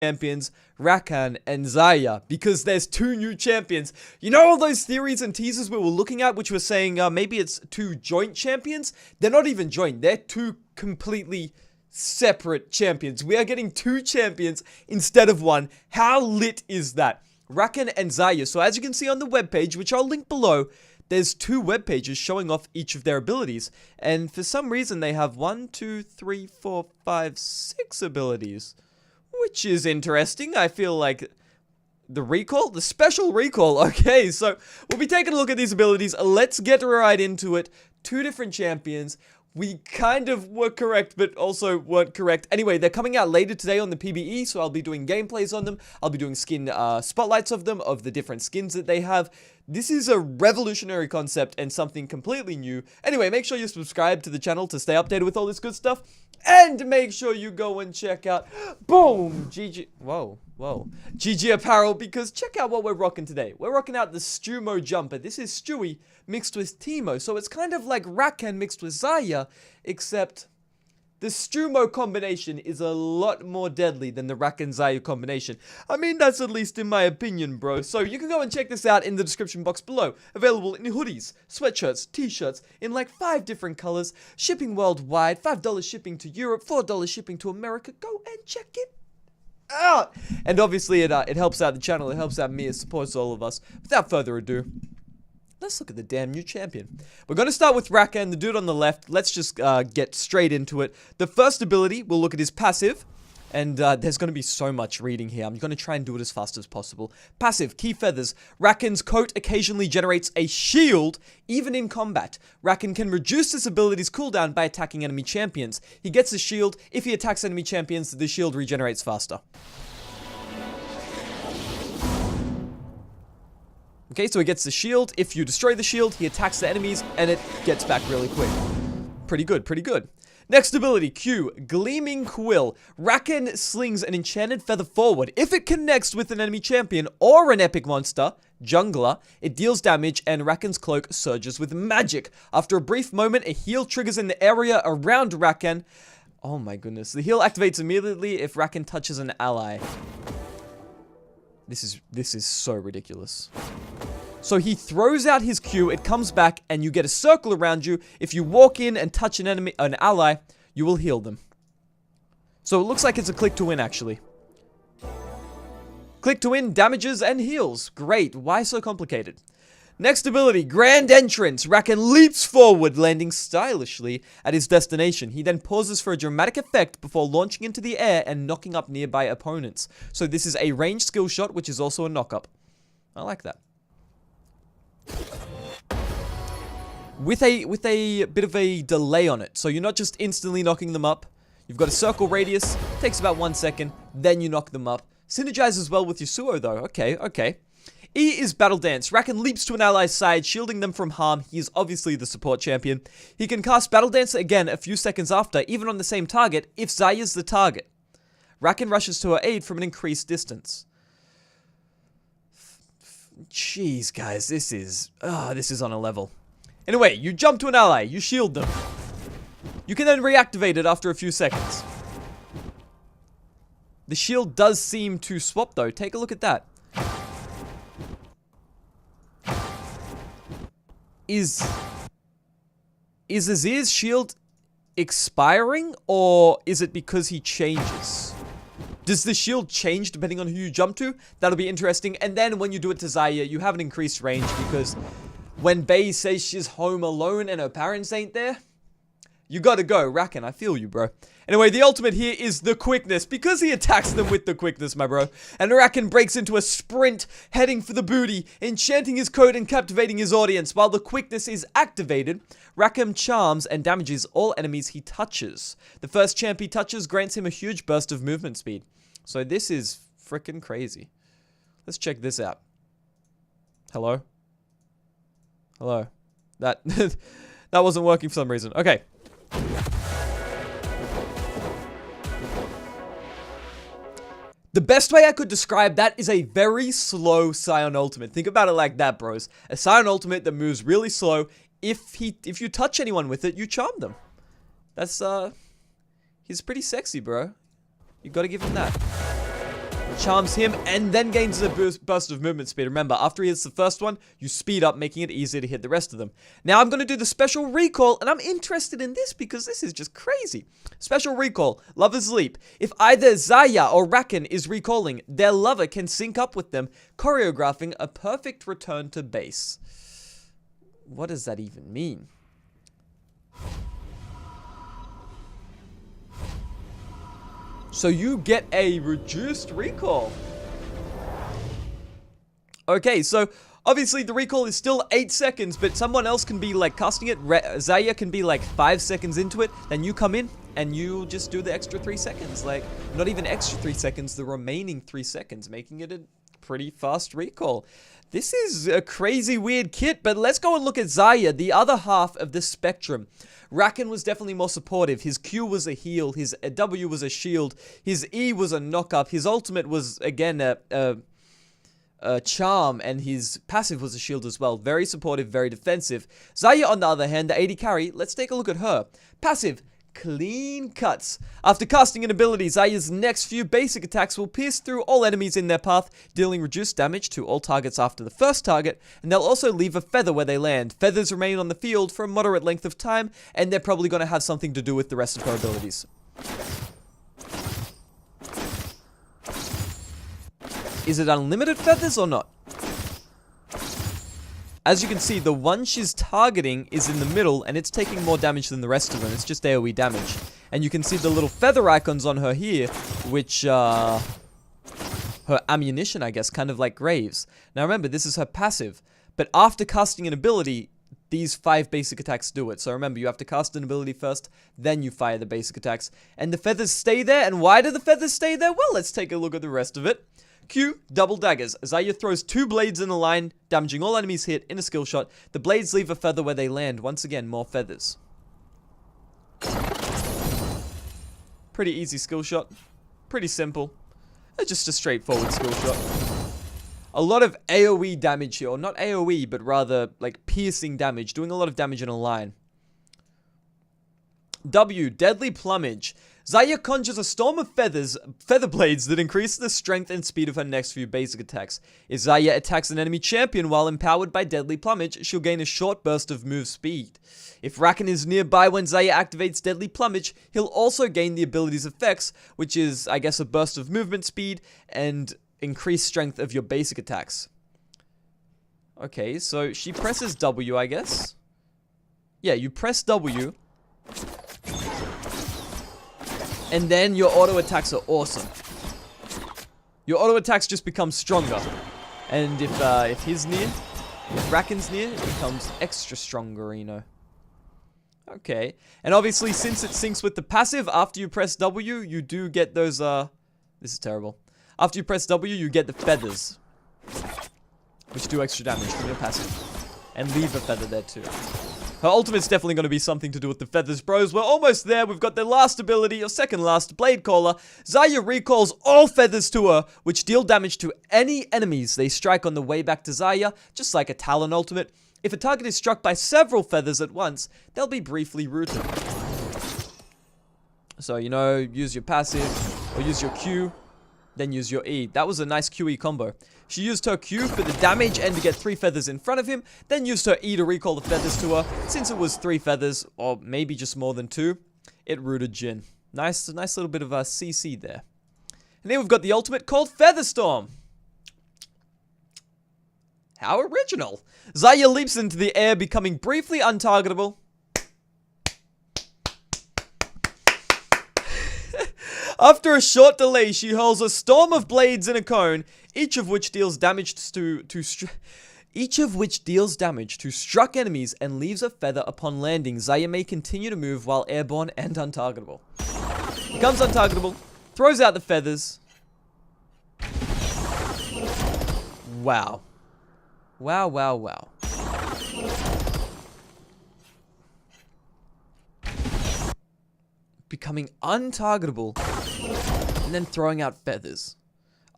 champions, Raken and XAYAH, because there's two new champions. You know all those theories and teasers we were looking at, which were saying maybe it's two joint champions? They're not even joint. They're two completely separate champions. We are getting two champions instead of one. How lit is that? Raken and XAYAH. So as you can see on the webpage, which I'll link below, there's two web pages showing off each of their abilities. And for some reason, they have 1, 2, 3, 4, 5, 6 abilities. Which is interesting. I feel like the special recall. Okay, so we'll be taking a look at these abilities. Let's get right into it. Two different champions. We kind of were correct, but also weren't correct. Anyway, they're coming out later today on the PBE, so I'll be doing gameplays on them. I'll be doing skin spotlights of them, of the different skins that they have. This is a revolutionary concept and something completely new. Anyway, make sure you subscribe to the channel to stay updated with all this good stuff. And make sure you go and check out, boom, GG Apparel, because check out what we're rocking today. We're rocking out the Stumo jumper. This is Stewie mixed with Teemo, so it's kind of like Raken mixed with XAYAH, except the Stumo combination is a lot more deadly than the Raken XAYAH combination. I mean, that's at least in my opinion, bro. So you can go and check this out in the description box below. Available in hoodies, sweatshirts, t-shirts, in like 5 different colors. Shipping worldwide, $5 shipping to Europe, $4 shipping to America. Go and check it out. And obviously it helps out the channel, it helps out me, it supports all of us. Without further ado, let's look at the damn new champion. We're going to start with Raken, the dude on the left. Let's just get straight into it. The first ability, we'll look at his passive. And there's going to be so much reading here. I'm going to try and do it as fast as possible. Passive, key feathers. Raken's coat occasionally generates a shield, even in combat. Raken can reduce this ability's cooldown by attacking enemy champions. He gets a shield. If he attacks enemy champions, the shield regenerates faster. Okay, so he gets the shield. If you destroy the shield, he attacks the enemies, and it gets back really quick. Pretty good, pretty good. Next ability, Q, Gleaming Quill. Raken slings an enchanted feather forward. If it connects with an enemy champion or an epic monster, jungler, it deals damage and Raken's cloak surges with magic. After a brief moment, a heal triggers in the area around Raken. Oh my goodness. The heal activates immediately if Raken touches an ally. This is so ridiculous. So he throws out his Q, it comes back, and you get a circle around you. If you walk in and touch an ally, you will heal them. So it looks like it's a click to win, actually. Click to win, damages, and heals. Great, why so complicated? Next ability, Grand Entrance. Raken leaps forward, landing stylishly at his destination. He then pauses for a dramatic effect before launching into the air and knocking up nearby opponents. So this is a ranged skill shot, which is also a knock-up. I like that. With a bit of a delay on it. So you're not just instantly knocking them up. You've got a circle radius, takes about 1 second, then you knock them up. Synergizes well with your Suo though. Okay, okay. E is Battle Dance. Raken leaps to an ally's side, shielding them from harm. He is obviously the support champion. He can cast Battle Dance again a few seconds after, even on the same target, if XAYAH is the target. Raken rushes to her aid from an increased distance. Jeez, guys, this is on a level. Anyway, you jump to an ally, you shield them. You can then reactivate it after a few seconds. The shield does seem to swap though, take a look at that. Is Azir's shield expiring, or is it because he changes? Does the shield change depending on who you jump to? That'll be interesting. And then when you do it to XAYAH, you have an increased range because when Bae says she's home alone and her parents ain't there, you gotta go. Raken, I feel you, bro. Anyway, the ultimate here is the quickness, because he attacks them with the quickness, my bro. And Raken breaks into a sprint, heading for the booty, enchanting his coat and captivating his audience. While the quickness is activated, Raken charms and damages all enemies he touches. The first champ he touches grants him a huge burst of movement speed. So this is freaking crazy. Let's check this out. Hello? Hello? That wasn't working for some reason. Okay. The best way I could describe that is a very slow Scion ultimate. Think about it like that, bros. A Scion ultimate that moves really slow. If you touch anyone with it, you charm them. That's, he's pretty sexy, bro. You gotta give him that. charms him, and then gains a burst of movement speed. Remember, after he hits the first one, you speed up, making it easier to hit the rest of them. Now I'm going to do the special recall, and I'm interested in this because this is just crazy. Special recall, Lover's Leap. If either XAYAH or Raken is recalling, their lover can sync up with them, choreographing a perfect return to base. What does that even mean? So you get a reduced recall. Okay, so obviously the recall is still 8 seconds, but someone else can be like casting it. XAYAH can be like 5 seconds into it, then you come in and you just do the extra 3 seconds. Like, not even extra 3 seconds, the remaining 3 seconds, making it a pretty fast recall. This is a crazy weird kit, but let's go and look at XAYAH, the other half of the spectrum. Raken was definitely more supportive. His Q was a heal, his W was a shield, his E was a knock-up, his ultimate was, again, a charm, and his passive was a shield as well. Very supportive, very defensive. XAYAH, on the other hand, the AD carry, let's take a look at her. Passive, clean cuts. After casting an ability, XAYAH's next few basic attacks will pierce through all enemies in their path, dealing reduced damage to all targets after the first target, and they'll also leave a feather where they land. Feathers remain on the field for a moderate length of time, and they're probably going to have something to do with the rest of her abilities. Is it unlimited feathers or not? As you can see, the one she's targeting is in the middle, and it's taking more damage than the rest of them. It's just AoE damage. And you can see the little feather icons on her here, which, her ammunition, I guess, kind of like Graves. Now remember, this is her passive. But after casting an ability, these 5 basic attacks do it. So remember, you have to cast an ability first, then you fire the basic attacks. And the feathers stay there. And why do the feathers stay there? Well, let's take a look at the rest of it. Q, double daggers. XAYAH throws 2 blades in a line, damaging all enemies hit in a skill shot. The blades leave a feather where they land. Once again, more feathers. Pretty easy skill shot. Pretty simple. Just a straightforward skill shot. A lot of AoE damage here. Or not AoE, but rather like piercing damage. Doing a lot of damage in a line. W, deadly plumage. XAYAH conjures a storm of feather blades that increase the strength and speed of her next few basic attacks. If XAYAH attacks an enemy champion while empowered by deadly plumage, she'll gain a short burst of move speed. If Raken is nearby when XAYAH activates deadly plumage, he'll also gain the ability's effects, which is, I guess, a burst of movement speed and increased strength of your basic attacks. Okay, so she presses W, I guess. Yeah, you press W. And then your auto attacks are awesome. Your auto attacks just become stronger. And if he's near, if Raken's near, it becomes extra stronger, you know. Okay. And obviously, since it syncs with the passive, after you press W, you do get those, this is terrible. After you press W, you get the feathers. Which do extra damage from your passive. And leave a feather there too. Her ultimate's definitely going to be something to do with the feathers, bros. We're almost there. We've got the last ability, or second last, Blade Caller. XAYAH recalls all feathers to her, which deal damage to any enemies they strike on the way back to XAYAH, just like a Talon ultimate. If a target is struck by several feathers at once, they'll be briefly rooted. So, you know, use your passive, or use your Q, then use your E. That was a nice QE combo. She used her Q for the damage and to get 3 feathers in front of him, then used her E to recall the feathers to her. Since it was 3 feathers, or maybe just more than 2, it rooted Jhin. Nice little bit of a CC there. And then we've got the ultimate called Featherstorm. How original. XAYAH leaps into the air, becoming briefly untargetable. After a short delay, she hurls a storm of blades in a cone, each of which deals damage to struck enemies and leaves a feather upon landing. XAYAH may continue to move while airborne and untargetable. Becomes untargetable, throws out the feathers. Wow. Wow, wow, wow. Becoming untargetable and then throwing out feathers.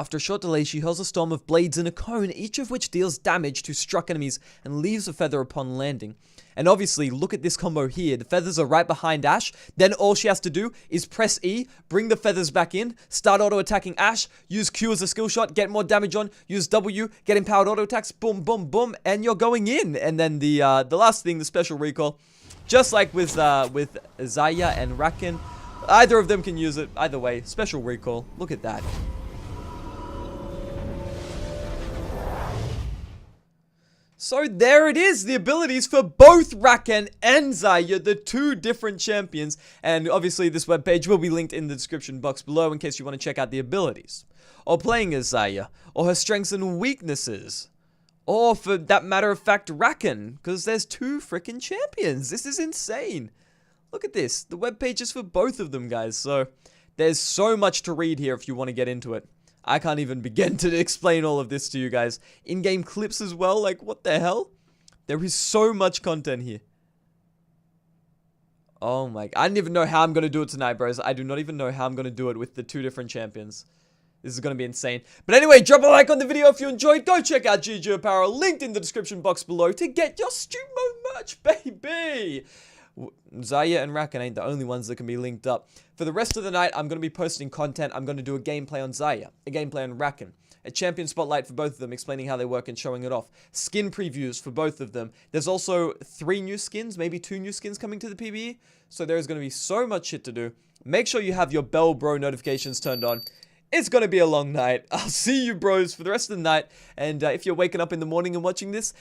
After a short delay, she hurls a storm of blades in a cone, each of which deals damage to struck enemies and leaves a feather upon landing. And obviously, look at this combo here. The feathers are right behind Ash. Then all she has to do is press E, bring the feathers back in, start auto-attacking Ash, use Q as a skill shot, get more damage on, use W, get empowered auto-attacks, boom, boom, boom, and you're going in. And then the last thing, the special recall, just like with XAYAH and Raken, either of them can use it. Either way, special recall. Look at that. So there it is, the abilities for both Raken and XAYAH, the two different champions. And obviously this webpage will be linked in the description box below in case you want to check out the abilities. Or playing as XAYAH, or her strengths and weaknesses. Or for that matter of fact, Raken, because there's two freaking champions. This is insane. Look at this, the webpage is for both of them, guys. So there's so much to read here if you want to get into it. I can't even begin to explain all of this to you guys. In-game clips as well, like what the hell? There is so much content here. Oh my, I don't even know how I'm going to do it tonight, bros. I do not even know how I'm going to do it with the two different champions. This is going to be insane. But anyway, drop a like on the video if you enjoyed. Go check out GG Apparel, linked in the description box below to get your Stumo merch, baby. XAYAH and Raken ain't the only ones that can be linked up. For the rest of the night, I'm going to be posting content. I'm going to do a gameplay on XAYAH, a gameplay on Raken, a champion spotlight for both of them, explaining how they work and showing it off. Skin previews for both of them. There's also 3 new skins, maybe 2 new skins coming to the PvE. So there's going to be so much shit to do. Make sure you have your bell bro notifications turned on. It's going to be a long night. I'll see you bros for the rest of the night. And if you're waking up in the morning and watching this,